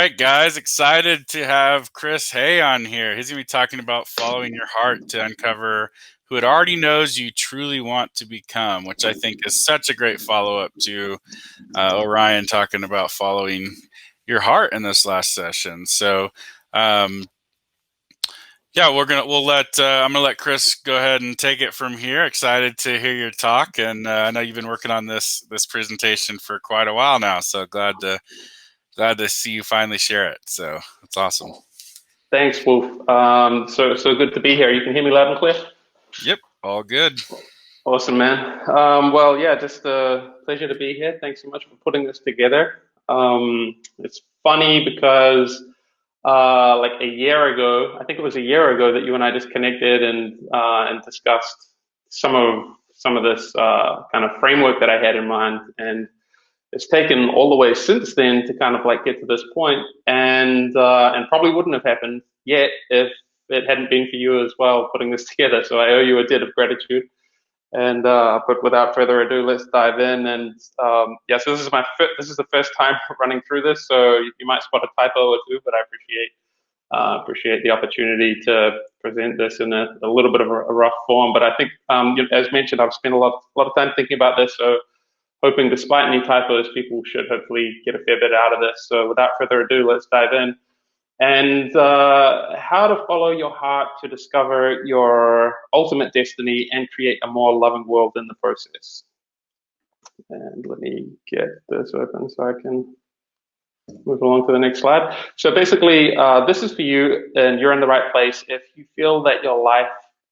right, guys, excited to have Chris Hay on here. He's going to be talking about following your heart to uncover who it already knows you truly want to become, which I think is such a great follow-up to Orion talking about following your heart in this last session. So, yeah, I'm gonna let Chris go ahead and take it from here. Excited to hear your talk, and I know you've been working on this presentation for quite a while now. So glad to see you finally share it. So that's awesome. Thanks, Wolf. So good to be here. You can hear me loud and clear? Yep, all good. Awesome, man. Well, yeah, just a pleasure to be here. Thanks so much for putting this together. It's funny because like a year ago, I think it was a year ago that you and I just connected and discussed some of this kind of framework that I had in mind, and it's taken all the way since then to kind of like get to this point, and probably wouldn't have happened yet if it hadn't been for you as well putting this together. So I owe you a debt of gratitude. And but without further ado, let's dive in. And yeah, so this is the first time running through this, so you might spot a typo or two, but I appreciate the opportunity to present this in a little bit of a rough form. But I think, as mentioned, I've spent a lot of time thinking about this, so hoping despite any typos, people should hopefully get a fair bit out of this. So without further ado, let's dive in. And how to follow your heart to discover your ultimate destiny and create a more loving world in the process. And let me get this open so I can move along to the next slide. So basically, this is for you, and you're in the right place if you feel that your life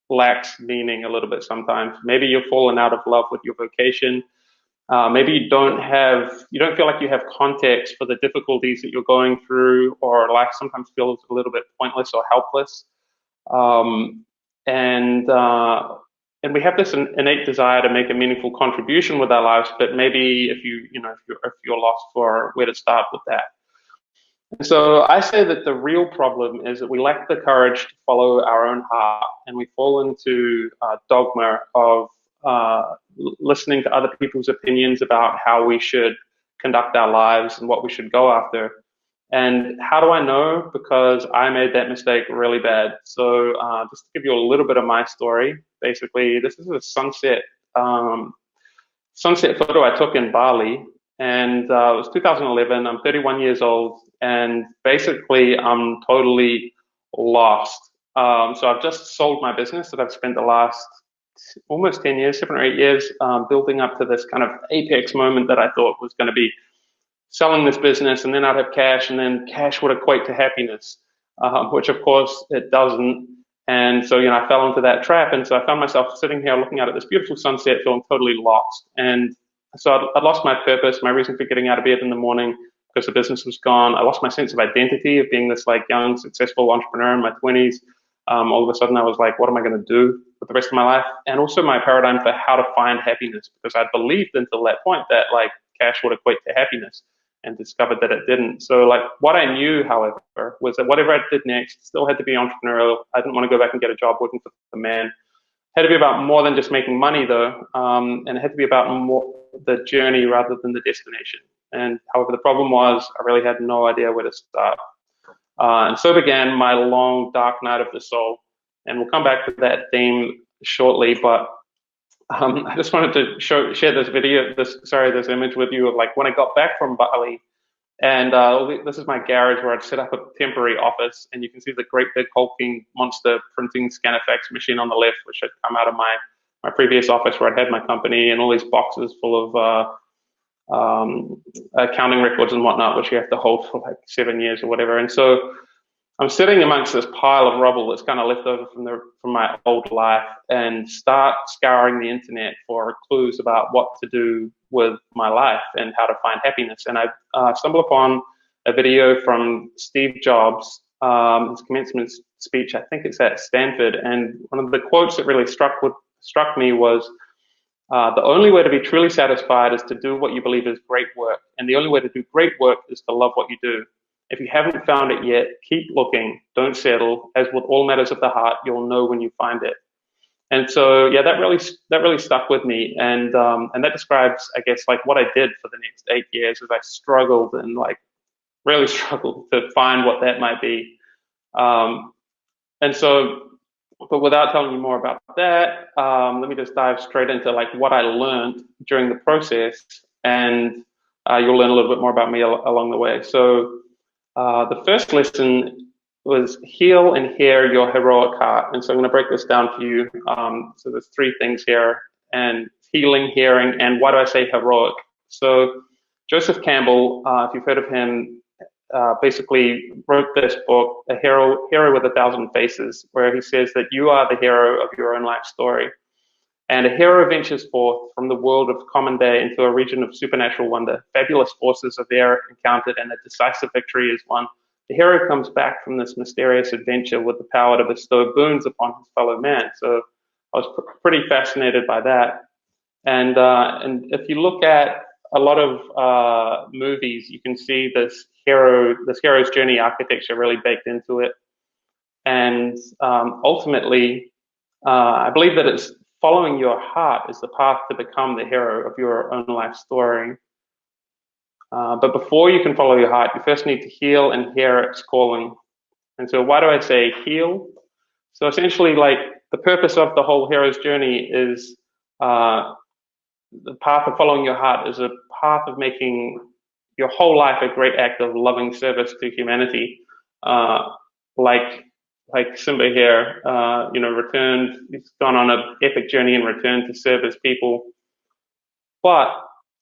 lacks meaning a little bit sometimes. Maybe you've fallen out of love with your vocation. Maybe you don't feel like you have context for the difficulties that you're going through, or life sometimes feels a little bit pointless or helpless. And we have this innate desire to make a meaningful contribution with our lives, but maybe if you're lost for where to start with that. And so I say that the real problem is that we lack the courage to follow our own heart, and we fall into dogma of listening to other people's opinions about how we should conduct our lives and what we should go after. And how do I know? Because I made that mistake really bad. So just to give you a little bit of my story, basically, this is a sunset photo I took in Bali, and it was 2011. I'm 31 years old, and basically I'm totally lost. So I've just sold my business that I've spent the last almost 10 years, 7 or 8 years, building up to this kind of apex moment that I thought was going to be selling this business, and then I'd have cash, and then cash would equate to happiness, which of course it doesn't. And so, I fell into that trap. And so I found myself sitting here looking out at this beautiful sunset, feeling totally lost. And so I'd lost my purpose, my reason for getting out of bed in the morning, because the business was gone. I lost my sense of identity of being this like young, successful entrepreneur in my 20s. All of a sudden I was like, what am I going to do with the rest of my life? And also my paradigm for how to find happiness, because I'd believed until that point that like cash would equate to happiness, and discovered that it didn't. So like what I knew, however, was that whatever I did next still had to be entrepreneurial. I didn't want to go back and get a job working for the man. It had to be about more than just making money though, and it had to be about more the journey rather than the destination. And however, the problem was I really had no idea where to start. And so began my long, dark night of the soul. And we'll come back to that theme shortly, but I just wanted to share this this image with you of like when I got back from Bali, and this is my garage where I'd set up a temporary office, and you can see the great big hulking monster printing scanner fax machine on the left, which had come out of my previous office where I'd had my company, and all these boxes full of accounting records and whatnot, which you have to hold for like 7 years or whatever. And so I'm sitting amongst this pile of rubble that's kind of left over from my old life, and start scouring the internet for clues about what to do with my life and how to find happiness. And I stumbled upon a video from Steve Jobs, his commencement speech. I think it's at Stanford, and one of the quotes that really struck me was, the only way to be truly satisfied is to do what you believe is great work, and the only way to do great work is to love what you do. If you haven't found it yet, keep looking, don't settle. As with all matters of the heart, you'll know when you find it. And so, yeah, that really stuck with me. And that describes, I guess, like what I did for the next 8 years as I struggled and like really struggled to find what that might be. Um, and so, but without telling you more about that, let me just dive straight into like what I learned during the process, and you'll learn a little bit more about me along the way. So, the first lesson was heal and hear your heroic heart. And so I'm going to break this down for you. So there's three things here, and healing, hearing, and why do I say heroic? So Joseph Campbell, if you've heard of him, basically wrote this book, A Hero with a Thousand Faces, where he says that you are the hero of your own life story. And a hero ventures forth from the world of common day into a region of supernatural wonder. Fabulous forces are there encountered, and a decisive victory is won. The hero comes back from this mysterious adventure with the power to bestow boons upon his fellow man. So I was pretty fascinated by that. And if you look at a lot of movies, you can see this hero's journey architecture really baked into it. And ultimately, I believe that it's following your heart is the path to become the hero of your own life story. But before you can follow your heart, you first need to heal and hear its calling. And so, why do I say heal? So essentially, like the purpose of the whole hero's journey is the path of following your heart is a path of making your whole life a great act of loving service to humanity. Like Simba here, returned. He's gone on an epic journey and returned to serve his people. But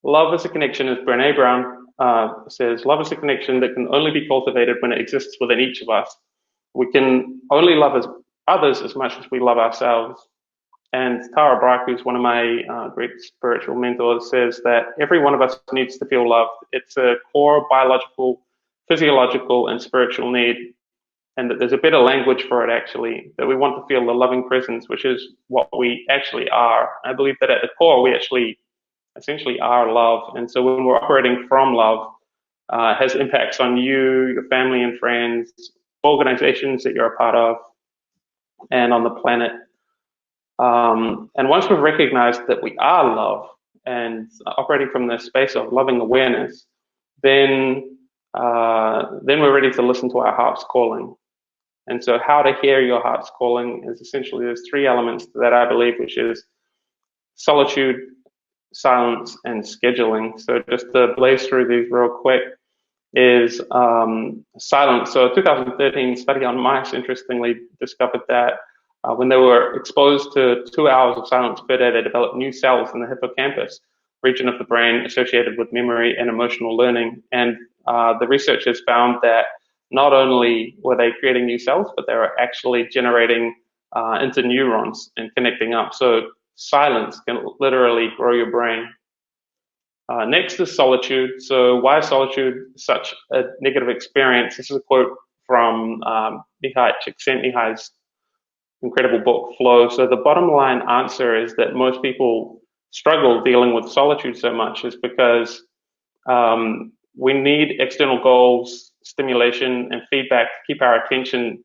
love is a connection, as Brené Brown says, love is a connection that can only be cultivated when it exists within each of us. We can only love others as much as we love ourselves. And Tara Brach, who's one of my great spiritual mentors, says that every one of us needs to feel loved. It's a core biological, physiological, and spiritual need. And that there's a better language for it, actually, that we want to feel the loving presence, which is what we actually are. I believe that at the core, we actually essentially are love. And so when we're operating from love, it has impacts on you, your family and friends, organizations that you're a part of, and on the planet. And once we've recognized that we are love and operating from this space of loving awareness, then we're ready to listen to our heart's calling. And so, how to hear your heart's calling is essentially there's three elements that I believe, which is solitude, silence, and scheduling. So, just to blaze through these real quick, is silence. So, a 2013 study on mice, interestingly, discovered that when they were exposed to 2 hours of silence per day, they developed new cells in the hippocampus region of the brain associated with memory and emotional learning. And the researchers found that not only were they creating new cells, but they were actually generating into neurons and connecting up. So silence can literally grow your brain. Next is solitude. So why is solitude such a negative experience? This is a quote from Mihai Csikszentmihalyi's incredible book, Flow. So the bottom line answer is that most people struggle dealing with solitude so much is because we need external goals, stimulation, and feedback to keep our attention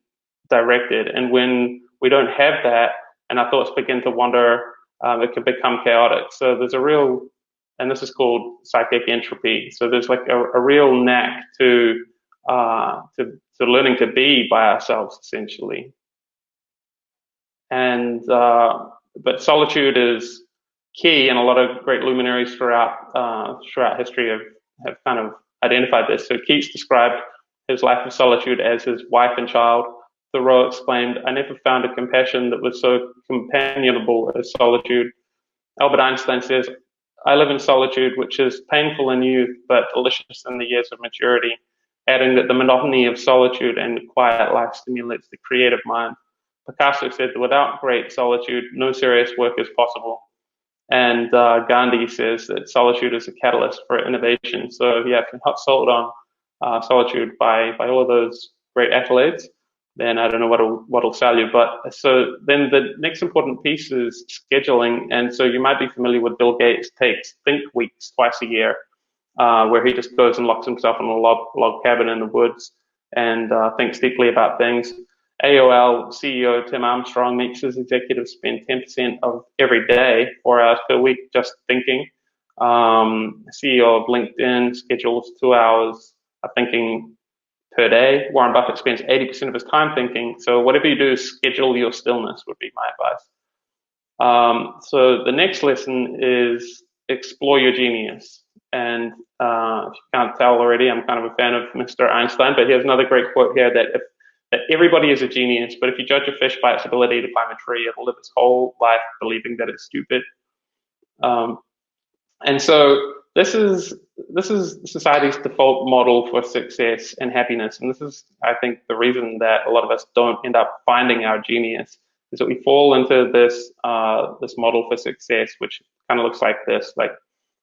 directed. And when we don't have that and our thoughts begin to wander, it can become chaotic. So there's a real, and this is called psychic entropy. So there's like a real knack to learning to be by ourselves, essentially. And but solitude is key, and a lot of great luminaries throughout history have kind of identified this. So Keats described his life of solitude as his wife and child. Thoreau exclaimed, "I never found a compassion that was so companionable as solitude." Albert Einstein says, "I live in solitude, which is painful in youth, but delicious in the years of maturity," adding that the monotony of solitude and quiet life stimulates the creative mind. Picasso said that without great solitude, no serious work is possible. And Gandhi says that solitude is a catalyst for innovation. So yeah, if you're not sold on solitude by all of those great accolades, then I don't know what'll sell you. But so then the next important piece is scheduling. And so you might be familiar with Bill Gates takes think weeks twice a year, where he just goes and locks himself in a log cabin in the woods and thinks deeply about things. AOL CEO Tim Armstrong makes his executives spend 10% of every day, 4 hours per week, just thinking. CEO of LinkedIn schedules 2 hours thinking per day. Warren Buffett spends 80% of his time thinking. So whatever you do, schedule your stillness would be my advice. So the next lesson is explore your genius. And if you can't tell already, I'm kind of a fan of Mr. Einstein, but here's another great quote here that everybody is a genius, but if you judge a fish by its ability to climb a tree, it'll live its whole life believing that it's stupid. And so this is society's default model for success and happiness. And this is, I think, the reason that a lot of us don't end up finding our genius, is that we fall into this this model for success, which kind of looks like this. Like,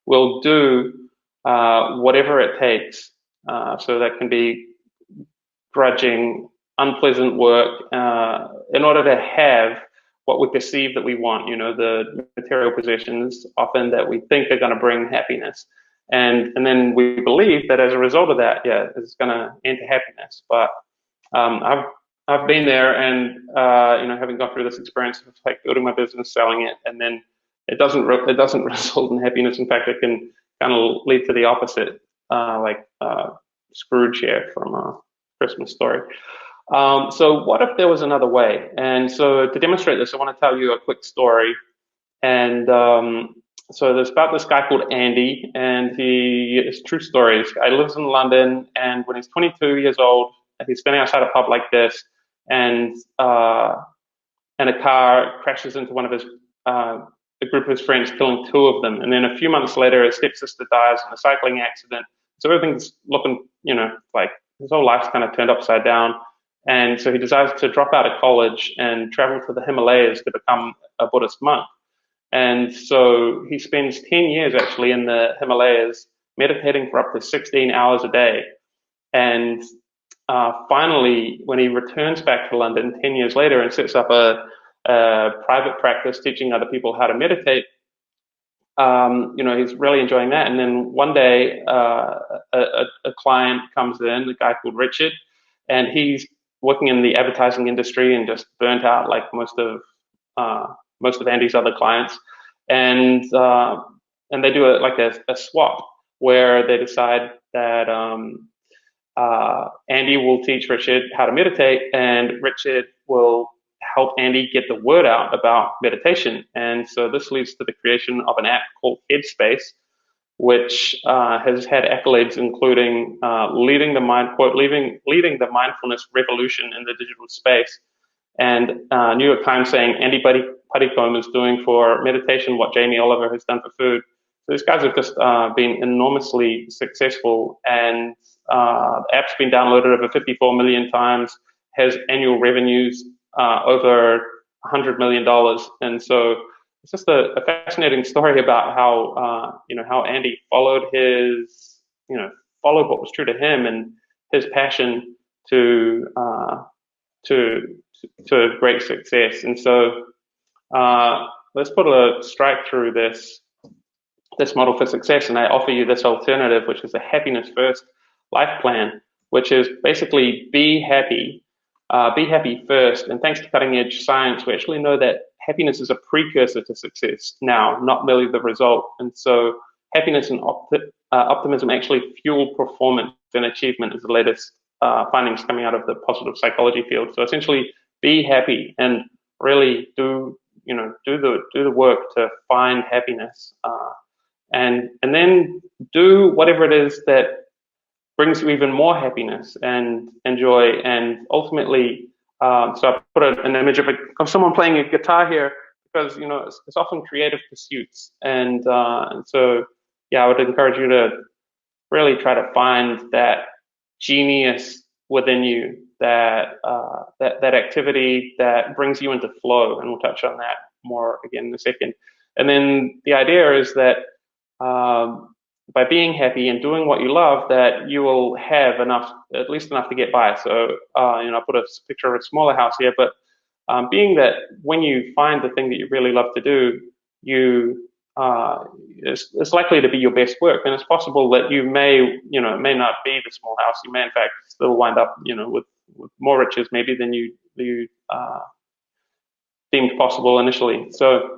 we'll do whatever it takes. So that can be grudging, unpleasant work in order to have what we perceive that we want, the material possessions often that we think are going to bring happiness. And then we believe that as a result of that, it's going to enter happiness. But I've been there, and having gone through this experience of like building my business, selling it, and then it doesn't result in happiness. In fact, it can kind of lead to the opposite, like Scrooge here from a Christmas Story. So what if there was another way? And so to demonstrate this, I want to tell you a quick story. And so there's about this guy called Andy, and it's a true story. This guy lives in London, and when he's 22 years old, he's standing outside a pub like this, and a car crashes into one of his a group of his friends, killing two of them. And then a few months later, his stepsister dies in a cycling accident. So everything's looking, like his whole life's kind of turned upside down. And so he decides to drop out of college and travel to the Himalayas to become a Buddhist monk. And so he spends 10 years actually in the Himalayas, meditating for up to 16 hours a day. And finally, when he returns back to London 10 years later and sets up a private practice teaching other people how to meditate, he's really enjoying that. And then one day, a client comes in, a guy called Richard, and he's working in the advertising industry and just burnt out like most of Andy's other clients. And they do a swap where they decide that Andy will teach Richard how to meditate, and Richard will help Andy get the word out about meditation. And so this leads to the creation of an app called HEADSPACE, which has had accolades including leading the mindfulness revolution in the digital space. And New York Times saying Andy Puttycombe is doing for meditation what Jamie Oliver has done for food. So these guys have just been enormously successful, and the app's been downloaded over 54 million times, has annual revenues over $100 million. And so it's just a fascinating story about how Andy followed what was true to him and his passion to great success. And so let's put a strike through this model for success, and I offer you this alternative, which is a happiness first life plan, which is basically be happy first. And thanks to cutting edge science, we actually know that happiness is a precursor to success now, not merely the result. And so happiness and optimism actually fuel performance and achievement, is the latest findings coming out of the positive psychology field. So essentially, be happy and really do the work to find happiness, and then do whatever it is that brings you even more happiness and joy. And ultimately, so I put an image of someone playing a guitar here, because it's often creative pursuits, and so I would encourage you to really try to find that genius within you, that activity that brings you into flow, and we'll touch on that more again in a second. And then the idea is that by being happy and doing what you love, that you will have at least enough to get by. So I put a picture of a smaller house here, but being that when you find the thing that you really love to do, it's likely to be your best work, and it's possible that you may not be the small house. You may in fact still wind up with more riches maybe than you deemed possible initially. So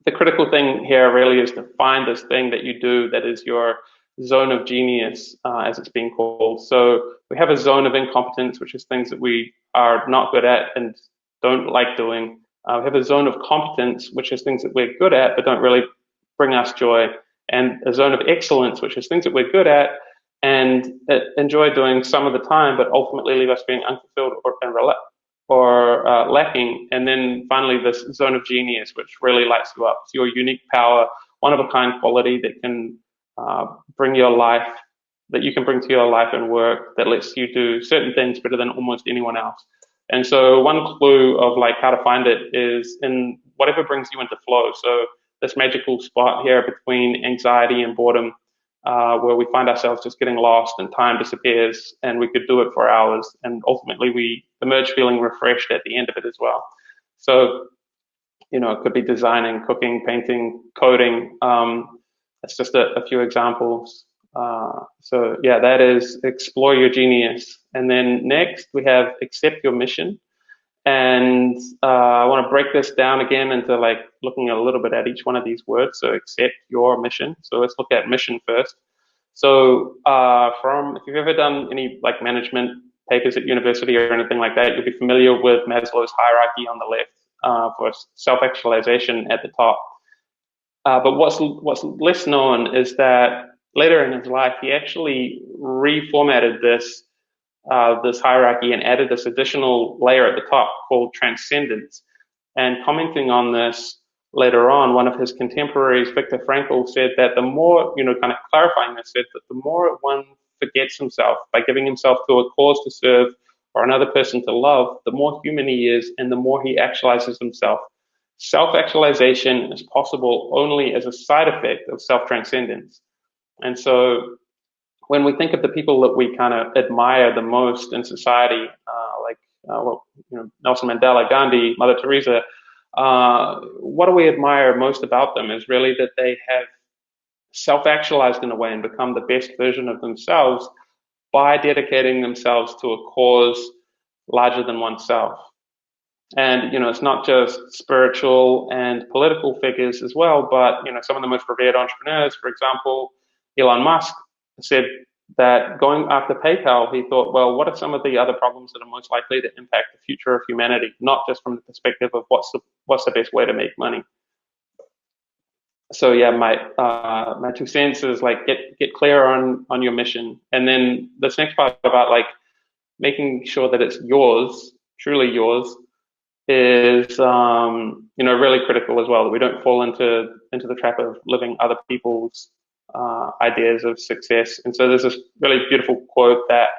the critical thing here really is to find this thing that you do that is your zone of genius, as it's being called. So we have a zone of incompetence, which is things that we are not good at and don't like doing. We have a zone of competence, which is things that we're good at but don't really bring us joy, and a zone of excellence, which is things that we're good at and enjoy doing some of the time, but ultimately leave us being unfulfilled or lacking. And then finally, this zone of genius, which really lights you up. It's your unique power, one of a kind quality that can bring your life, that you can bring to your life and work, that lets you do certain things better than almost anyone else. And so one clue of like how to find it is in whatever brings you into flow. So this magical spot here between anxiety and boredom, where we find ourselves just getting lost and time disappears and we could do it for hours, and ultimately we emerge feeling refreshed at the end of it as well. So, it could be designing, cooking, painting, coding. That's just a few examples. So yeah, that is explore your genius. And then next we have accept your mission. And I want to break this down again into like looking a little bit at each one of these words. So accept your mission. So let's look at mission first. So if you've ever done any like management papers at university or anything like that, you'll be familiar with Maslow's hierarchy on the left, for self-actualization at the top. But what's less known is that later in his life, he actually reformatted this hierarchy and added this additional layer at the top called transcendence. And commenting on this later on, one of his contemporaries, Viktor Frankl, said that the more, kind of clarifying this, said that the more one forgets himself by giving himself to a cause to serve or another person to love, the more human he is and the more he actualizes himself. Self-actualization is possible only as a side effect of self-transcendence. And so when we think of the people that we kind of admire the most in society, Nelson Mandela, Gandhi, Mother Teresa, what do we admire most about them is really that they have self-actualized in a way and become the best version of themselves by dedicating themselves to a cause larger than oneself. And, it's not just spiritual and political figures as well, but, some of the most revered entrepreneurs, for example, Elon Musk said that going after PayPal, he thought, well, what are some of the other problems that are most likely to impact the future of humanity, not just from the perspective of what's the best way to make money. So yeah, my 2 cents is like get clear on your mission, and then this next part about like making sure that it's yours, truly yours, is really critical as well. That we don't fall into the trap of living other people's ideas of success. And so there's this really beautiful quote that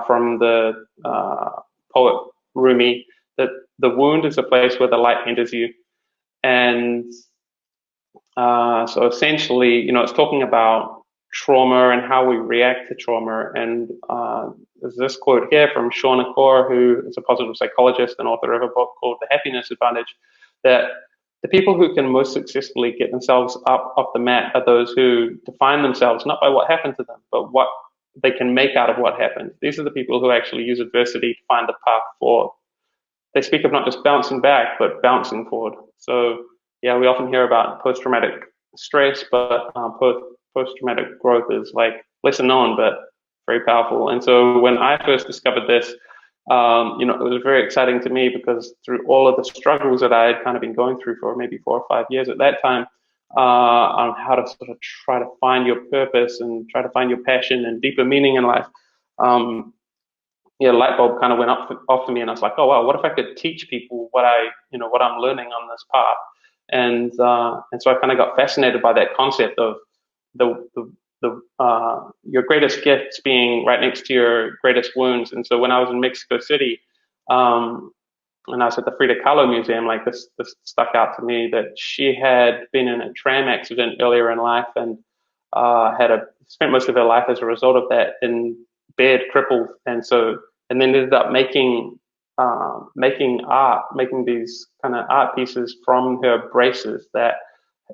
from the poet Rumi, that the wound is a place where the light enters you. And so essentially, it's talking about trauma and how we react to trauma. And there's this quote here from Sean Akor, who is a positive psychologist and author of a book called The Happiness Advantage, that the people who can most successfully get themselves up off the mat are those who define themselves not by what happened to them, but what they can make out of what happened. These are the people who actually use adversity to find the path forward. They speak of not just bouncing back, but bouncing forward. So yeah, we often hear about post-traumatic stress, but post-traumatic growth is like lesser known, but very powerful. And so when I first discovered this, it was very exciting to me because through all of the struggles that I had kind of been going through for maybe 4 or 5 years at that time, on how to sort of try to find your purpose and try to find your passion and deeper meaning in life, light bulb kind of went off for me, and I was like, oh wow, what if I could teach people what I'm learning on this path? And so I kind of got fascinated by that concept of your greatest gifts being right next to your greatest wounds. And so when I was in Mexico City, and I was at the Frida Kahlo Museum, like this stuck out to me, that she had been in a tram accident earlier in life and spent most of her life as a result of that in bed, crippled, and then ended up making art, making these kind of art pieces from her braces that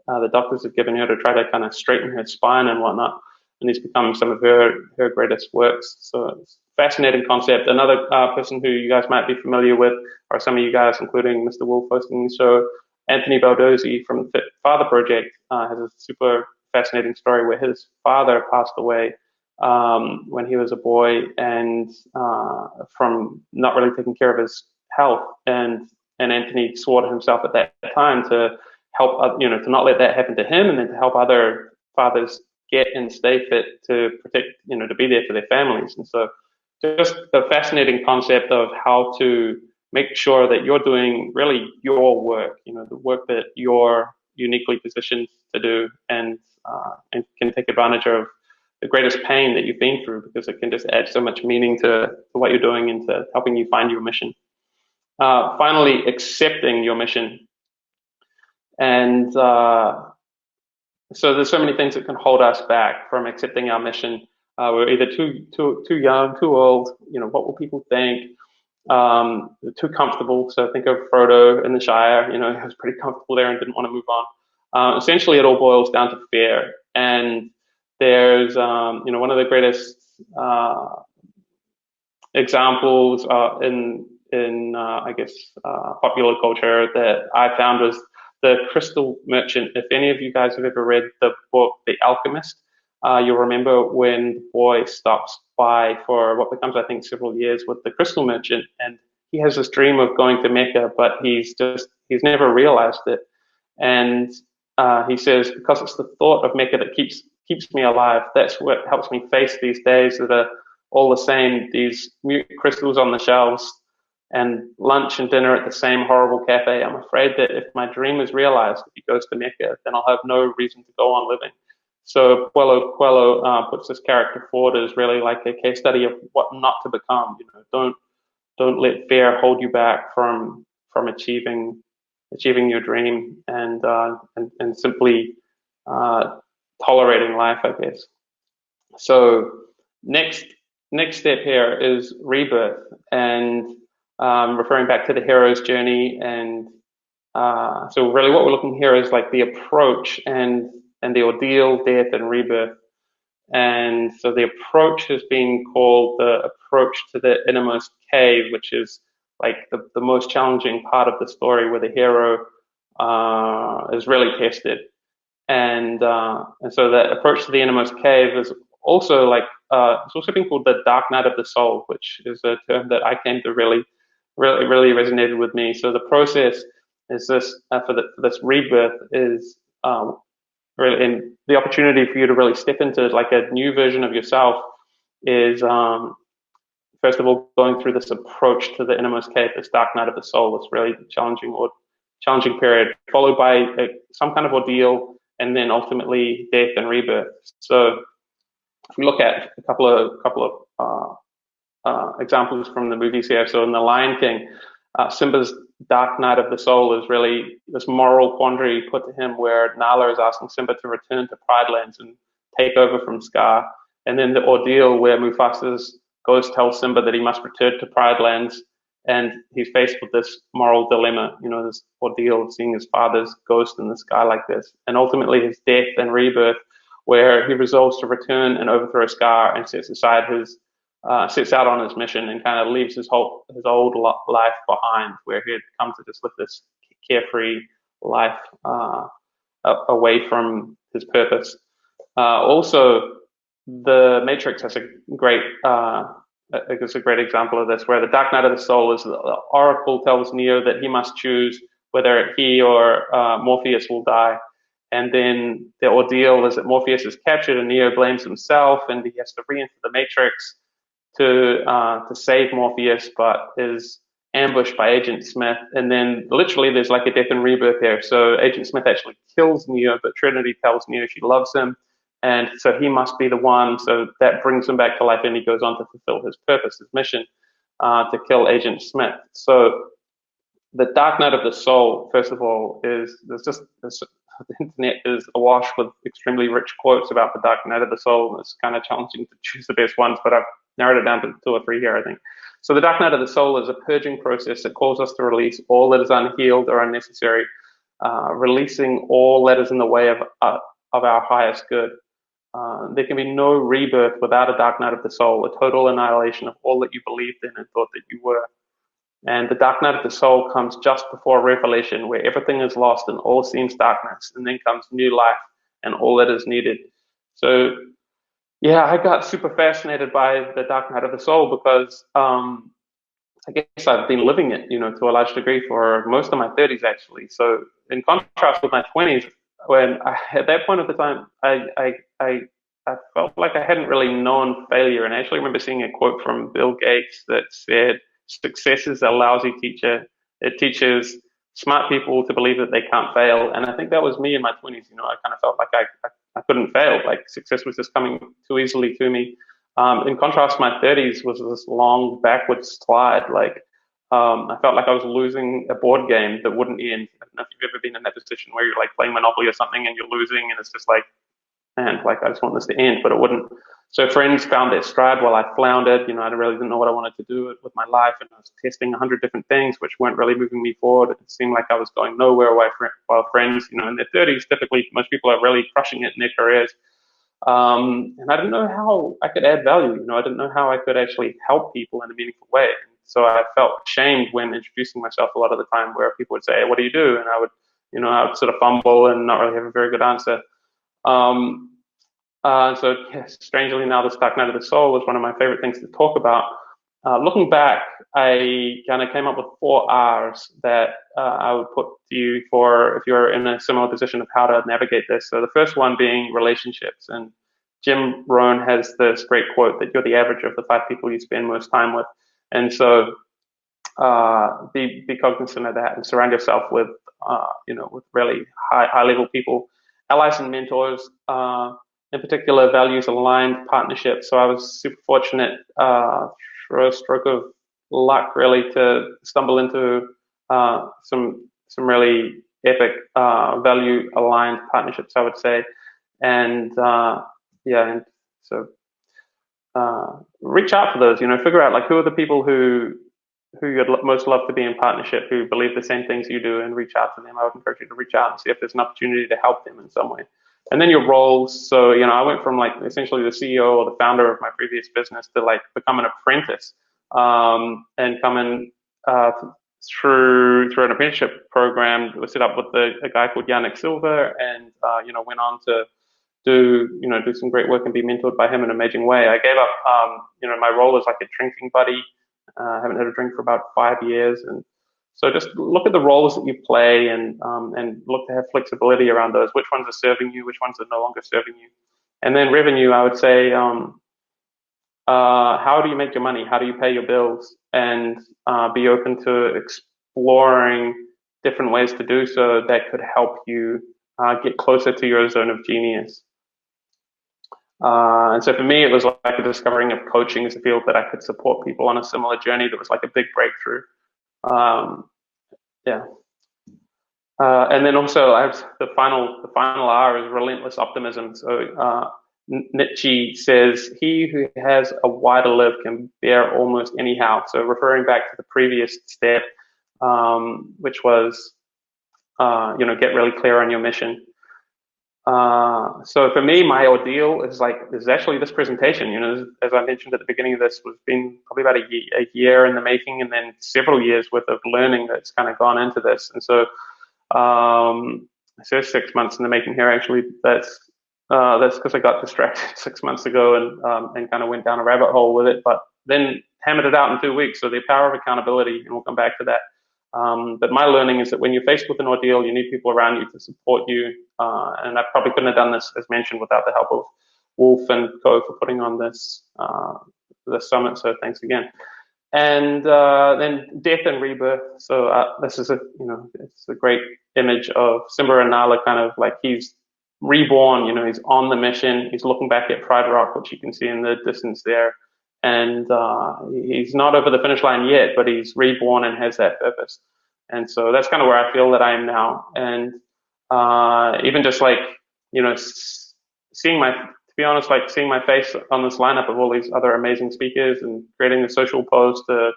the doctors have given her to try to kind of straighten her spine and whatnot. And these become some of her greatest works. So it's a fascinating concept. Another person who you guys might be familiar with, or some of you guys, including Mr. Wolf hosting the show, Anthony Baldozzi from the Fit Father Project, has a super fascinating story where his father passed away when he was a boy, and from not really taking care of his health, and Anthony swore to himself at that time to help, to not let that happen to him, and then to help other fathers get and stay fit to protect, to be there for their families. And so just a fascinating concept of how to make sure that you're doing really your work, the work that you're uniquely positioned to do, and can take advantage of the greatest pain that you've been through, because it can just add so much meaning to what you're doing and to helping you find your mission. Finally, accepting your mission. And so there's so many things that can hold us back from accepting our mission. We're either too young, too old, what will people think? Too comfortable. So think of Frodo in the Shire, he was pretty comfortable there and didn't want to move on. Essentially, it all boils down to fear. And there's, one of the greatest examples in popular culture that I found was the Crystal Merchant. If any of you guys have ever read the book The Alchemist, you'll remember when the boy stops by for what becomes, I think, several years with the Crystal Merchant, and he has this dream of going to Mecca, but he's never realized it. And he says, because it's the thought of Mecca that keeps me alive. That's what helps me face these days that are all the same, these mute crystals on the shelves, and lunch and dinner at the same horrible cafe. I'm afraid that if my dream is realized, if he goes to Mecca, then I'll have no reason to go on living. So Paulo Coelho puts this character forward as really like a case study of what not to become. Don't let fear hold you back from achieving your dream, and simply tolerating life, I guess. So next step here is rebirth, and referring back to the hero's journey. And so really what we're looking here is like the approach and the ordeal, death, and rebirth. And so the approach has been called the approach to the innermost cave, which is like the most challenging part of the story, where the hero is really tested. And so that approach to the innermost cave is also it's also been called the dark night of the soul, which is a term that I came to really resonated with me. So the process is this for this rebirth is really, and the opportunity for you to really step into like a new version of yourself is first of all going through this approach to the innermost cave, this dark night of the soul. It's really challenging period, followed by some kind of ordeal, and then ultimately death and rebirth. So if we look at a couple of examples from the movies here, so in The Lion King, Simba's dark night of the soul is really this moral quandary put to him, where Nala is asking Simba to return to Pride Lands and take over from Scar, and then the ordeal where Mufasa's ghost tells Simba that he must return to Pride Lands, and he's faced with this moral dilemma, this ordeal of seeing his father's ghost in the sky like this, and ultimately his death and rebirth, where he resolves to return and overthrow Scar and sets out on his mission, and kind of leaves his old life behind, where he had come to just live this carefree life away from his purpose. Also, The Matrix has a great example of this, where the dark night of the soul is the Oracle tells Neo that he must choose whether he or Morpheus will die. And then the ordeal is that Morpheus is captured and Neo blames himself, and he has to re-enter the Matrix to save Morpheus, but is ambushed by Agent Smith. And then literally there's like a death and rebirth there. So Agent Smith actually kills Neo, but Trinity tells Neo she loves him, and so he must be the one. So that brings him back to life, and he goes on to fulfill his purpose, his mission, to kill Agent Smith. So the dark night of the soul, first of all, the internet is awash with extremely rich quotes about the dark night of the soul. It's kind of challenging to choose the best ones, but I've narrowed it down to 2 or 3 here, I think. So the dark night of the soul is a purging process that calls us to release all that is unhealed or unnecessary, releasing all that is in the way of our highest good. There can be no rebirth without a dark night of the soul, a total annihilation of all that you believed in and thought that you were. And the dark night of the soul comes just before revelation, where everything is lost and all seems darkness, and then comes new life and all that is needed. So yeah, I got super fascinated by the dark night of the soul because I guess I've been living it, to a large degree for most of my 30s actually. So in contrast with my 20s, when at that point of the time, I felt like I hadn't really known failure. And I actually remember seeing a quote from Bill Gates that said, "Success is a lousy teacher. It teaches smart people to believe that they can't fail." And I think that was me in my 20s. I kind of felt like I couldn't fail. Like success was just coming too easily to me. In contrast, my 30s was this long backwards slide. Like I felt like I was losing a board game that wouldn't end. I don't know if you've ever been in that position where you're like playing Monopoly or something and you're losing, and it's just like, man, like I just want this to end, but it wouldn't. So friends found their stride while I floundered. I really didn't know what I wanted to do with my life, and I was testing 100 different things which weren't really moving me forward. It seemed like I was going nowhere. While friends, in their 30s, typically most people are really crushing it in their careers. And I didn't know how I could add value. I didn't know how I could actually help people in a meaningful way. So I felt ashamed when introducing myself a lot of the time, where people would say, "Hey, what do you do?" And I would sort of fumble and not really have a very good answer. Um, so yes, strangely now, the Dark Night of the Soul is one of my favorite things to talk about. Looking back, I kind of came up with 4 R's that I would put to you for if you're in a similar position of how to navigate this. So the first one being relationships. And Jim Rohn has this great quote that you're the average of the 5 people you spend most time with. And so be cognizant of that and surround yourself with with really high level people, allies and mentors. In particular, values aligned partnerships. So I was super fortunate through a stroke of luck, really, to stumble into some really epic value aligned partnerships, I would say. And and so reach out for those. Figure out like who are the people who you'd most love to be in partnership, who believe the same things you do, and reach out to them. I would encourage you to reach out and see if there's an opportunity to help them in some way. And then your roles. So, I went from like essentially the CEO or the founder of my previous business to like become an apprentice, and coming through an apprenticeship program that was set up with a guy called Yannick Silver, and went on to do some great work and be mentored by him in an amazing way. I gave up my role as like a drinking buddy. I haven't had a drink for about 5 years, and so just look at the roles that you play, and look to have flexibility around those. Which ones are serving you? Which ones are no longer serving you? And then revenue, I would say, how do you make your money? How do you pay your bills? And be open to exploring different ways to do so that could help you get closer to your zone of genius. And so for me, it was like a discovering of coaching as a field that I could support people on a similar journey that was like a big breakthrough. Um, yeah. And then also I have the final R is relentless optimism. So Nietzsche says, "He who has a wider live can bear almost anyhow." So referring back to the previous step, which was, get really clear on your mission. So for me, my ordeal is actually this presentation. As I mentioned at the beginning of this, was been probably about a year in the making, and then several years worth of learning that's kind of gone into this. And so, so 6 months in the making here. Actually, that's because I got distracted 6 months ago and kind of went down a rabbit hole with it, but then hammered it out in 2 weeks. So the power of accountability, and we'll come back to that. But my learning is that when you're faced with an ordeal, you need people around you to support you. And I probably couldn't have done this, as mentioned, without the help of Wolf and Co for putting on this summit. So thanks again. And then death and rebirth. So this is it's a great image of Simba and Nala, kind of like he's reborn. He's on the mission. He's looking back at Pride Rock, which you can see in the distance there. And he's not over the finish line yet, but he's reborn and has that purpose. And so that's kind of where I feel that I am now. And even just like, seeing to be honest, like seeing my face on this lineup of all these other amazing speakers and creating a social post to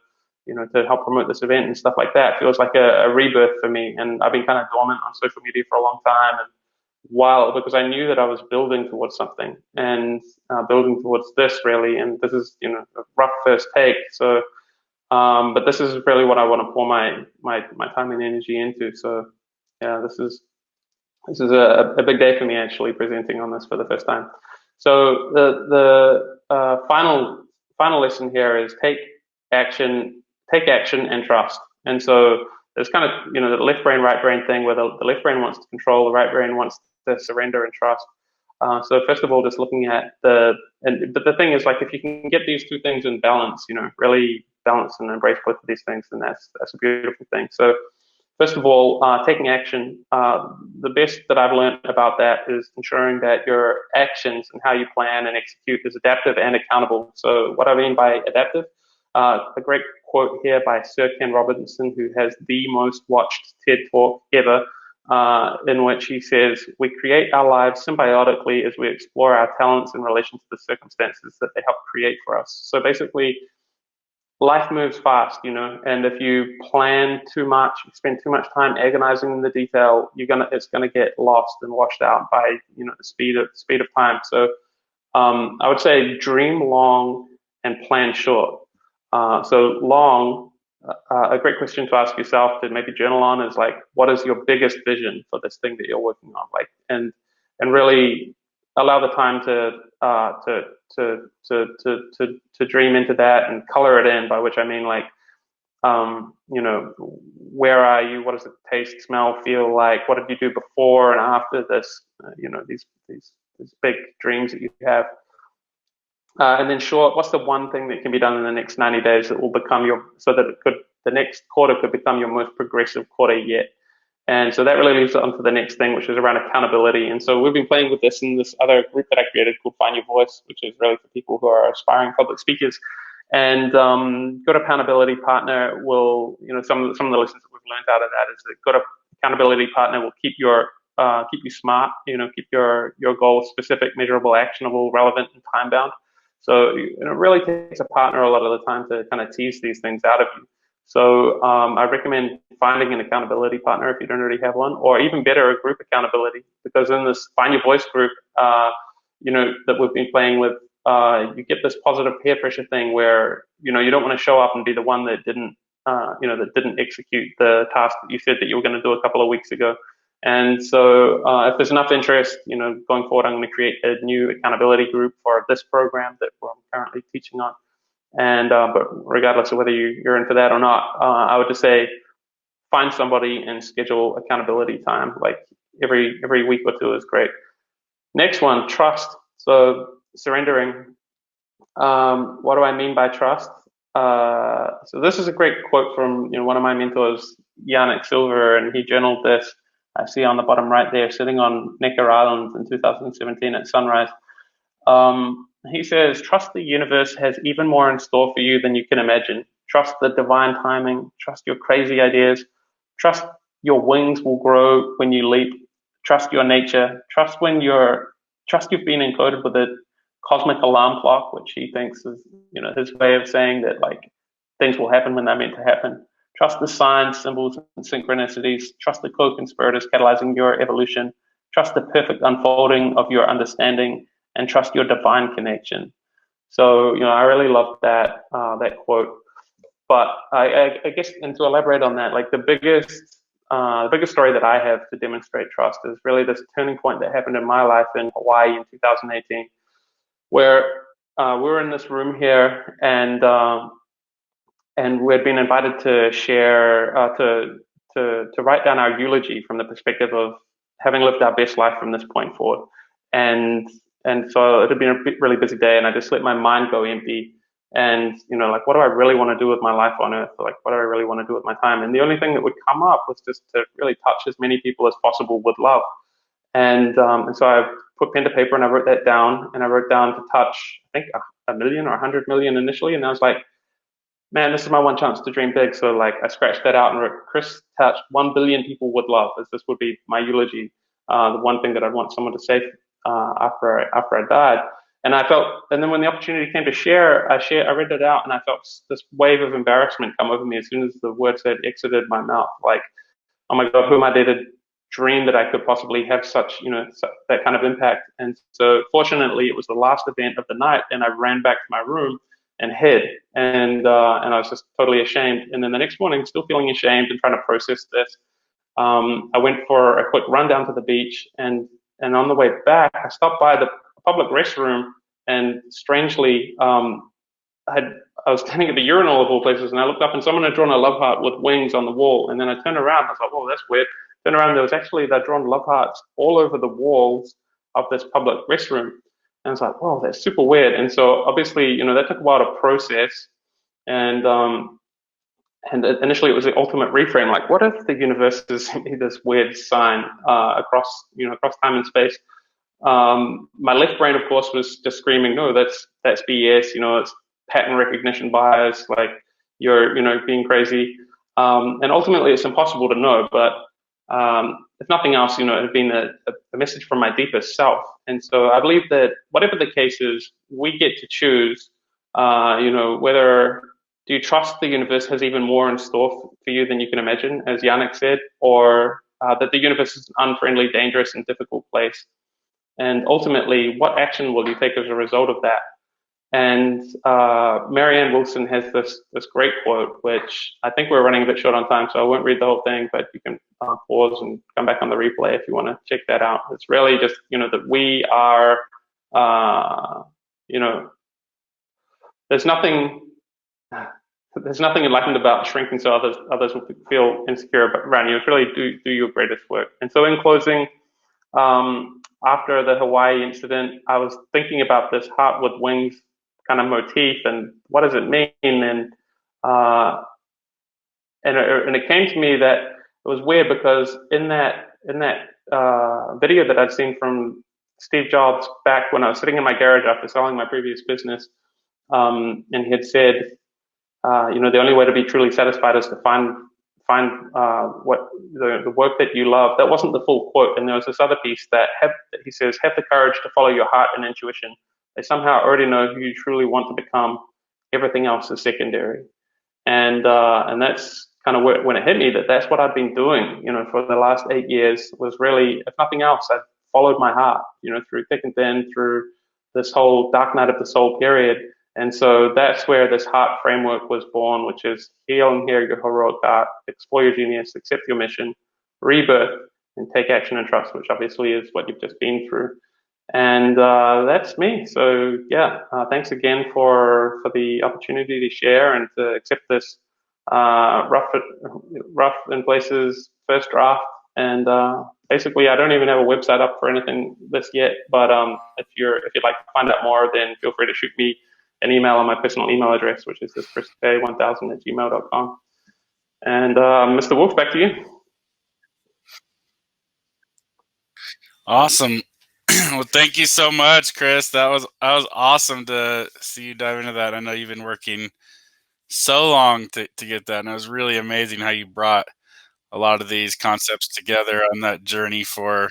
help promote this event and stuff like that feels like a rebirth for me. And I've been kind of dormant on social media for a long time. And because I knew that I was building towards something and building towards this really, and this is a rough first take. So, but this is really what I want to pour my time and energy into. So, yeah, this is This is a big day for me, actually, presenting on this for the first time. So the final lesson here is take action and trust. And so there's kind of, the left brain, right brain thing where the left brain wants to control, the right brain wants to surrender and trust. So first of all, just looking at but the thing is, like, if you can get these two things in balance, really balance and embrace both of these things, then that's a beautiful thing. So first of all, taking action. The best that I've learned about that is ensuring that your actions and how you plan and execute is adaptive and accountable. So what I mean by adaptive, a great quote here by Sir Ken Robinson, who has the most watched TED Talk ever, in which he says, we create our lives symbiotically as we explore our talents in relation to the circumstances that they help create for us. So basically, life moves fast, and if you plan too much, you spend too much time agonizing in the detail, it's gonna get lost and washed out by the speed of time. So I would say dream long and plan short. So long, a great question to ask yourself to maybe journal on is like, what is your biggest vision for this thing that you're working on? Like, and really allow the time to dream into that and color it in. By which I mean, like, where are you? What does it taste, smell, feel like? What did you do before and after this? These big dreams that you have. And then short, what's the one thing that can be done in the next 90 days that will become the next quarter could become your most progressive quarter yet? And so that really leads on to the next thing, which is around accountability. And so we've been playing with this in this other group that I created called Find Your Voice, which is really for people who are aspiring public speakers. And good accountability partner will, some of the lessons that we've learned out of that is that good accountability partner will keep you smart, keep your goals specific, measurable, actionable, relevant, and time bound. So it really takes a partner a lot of the time to kind of tease these things out of you. So I recommend finding an accountability partner if you don't already have one, or even better, a group accountability. Because in this Find Your Voice group, that we've been playing with, you get this positive peer pressure thing where you don't want to show up and be the one that didn't execute the task that you said that you were going to do a couple of weeks ago. And so if there's enough interest, going forward, I'm going to create a new accountability group for this program that I'm currently teaching on. And but regardless of whether you're into that or not, I would just say find somebody and schedule accountability time. Like every week or two is great. Next one, trust. So surrendering. What do I mean by trust? So this is a great quote from one of my mentors, Yannick Silver, and he journaled this. I see on the bottom right there, sitting on Necker Island in 2017 at sunrise. He says, trust the universe has even more in store for you than you can imagine. Trust the divine timing. Trust your crazy ideas. Trust your wings will grow when you leap. Trust your nature. Trust you've been encoded with a cosmic alarm clock, which he thinks is, his way of saying that, like, things will happen when they're meant to happen. Trust the signs, symbols, and synchronicities. Trust the co-conspirators catalyzing your evolution. Trust the perfect unfolding of your understanding, and trust your divine connection. So, I really love that quote. But I guess, and to elaborate on that, like the biggest story that I have to demonstrate trust is really this turning point that happened in my life in Hawaii in 2018, where we were in this room here, and we had been invited to share to write down our eulogy from the perspective of having lived our best life from this point forward. And so it had been a really busy day, and I just let my mind go empty. And like, what do I really want to do with my life on earth? Like, what do I really want to do with my time? And the only thing that would come up was just to really touch as many people as possible with love. And so I put pen to paper and I wrote that down, and I wrote down to touch, I think, 1 million or 100 million initially. And I was like, man, this is my one chance to dream big. So like, I scratched that out and wrote, Chris touched 1 billion people with love, as this would be my eulogy, the one thing that I'd want someone to say after I died. And and then when the opportunity came to share, I read it out, and I felt this wave of embarrassment come over me as soon as the words had exited my mouth. Like, oh my God, who am I there to dream that I could possibly have such that kind of impact? And so fortunately, it was the last event of the night, and I ran back to my room and hid, and I was just totally ashamed. And then the next morning, still feeling ashamed and trying to process this, I went for a quick run down to the beach, and on the way back, I stopped by the public restroom, and strangely, I was standing at the urinal of all places, and I looked up, and someone had drawn a love heart with wings on the wall. And then I turned around, I was like, "Oh, that's weird." Turned around, they'd drawn love hearts all over the walls of this public restroom, and I was like, "Whoa, that's super weird." And so obviously, that took a while to process, and initially it was the ultimate reframe. Like, what if the universe has sent me this weird sign across time and space? My left brain, of course, was just screaming, "No, that's BS. It's pattern recognition bias. Like, you're being crazy." And ultimately, it's impossible to know. But if nothing else, it had been a message from my deepest self. And so I believe that whatever the case is, we get to choose. Whether do you trust the universe has even more in store for you than you can imagine, as Yannick said, or that the universe is an unfriendly, dangerous, and difficult place? And ultimately, what action will you take as a result of that? And Marianne Wilson has this great quote, which I think we're running a bit short on time, so I won't read the whole thing, but you can pause and come back on the replay if you want to check that out. It's really just, that we are, there's nothing enlightened about shrinking so others will feel insecure around you. It's really do your greatest work. And so in closing, after the Hawaii incident, I was thinking about this heart with wings kind of motif and what does it mean? And it came to me that it was weird because in that video that I'd seen from Steve Jobs back when I was sitting in my garage after selling my previous business, and he had said, the only way to be truly satisfied is to find what the work that you love. That wasn't the full quote, and there was this other piece that he says, "Have the courage to follow your heart and intuition. They somehow already know who you truly want to become. Everything else is secondary." And that's kind of when it hit me that that's what I've been doing, for the last 8 years. Was really, if nothing else, I followed my heart, through thick and thin, through this whole dark night of the soul period. And so that's where this heart framework was born, which is heal and hear your heroic heart, explore your genius, accept your mission, rebirth, and take action and trust, which obviously is what you've just been through. And that's me. So yeah, thanks again for the opportunity to share and to accept this rough in places first draft. And basically, I don't even have a website up for anything this yet. But if you'd like to find out more, then feel free to shoot me an email on my personal email address, which is just chrisk1000@gmail.com. And Mr. Wolf, back to you. Awesome. Well, thank you so much, Chris. That was awesome to see you dive into that. I know you've been working so long to get that, and it was really amazing how you brought a lot of these concepts together on that journey for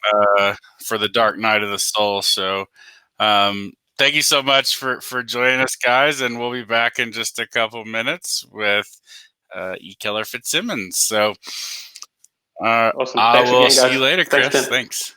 the dark night of the soul. So thank you so much for joining us, guys, and we'll be back in just a couple minutes with E. Keller Fitzsimmons. So Awesome. I Thanks will again, see guys. you later, Chris. Thanks, Tim. Thanks.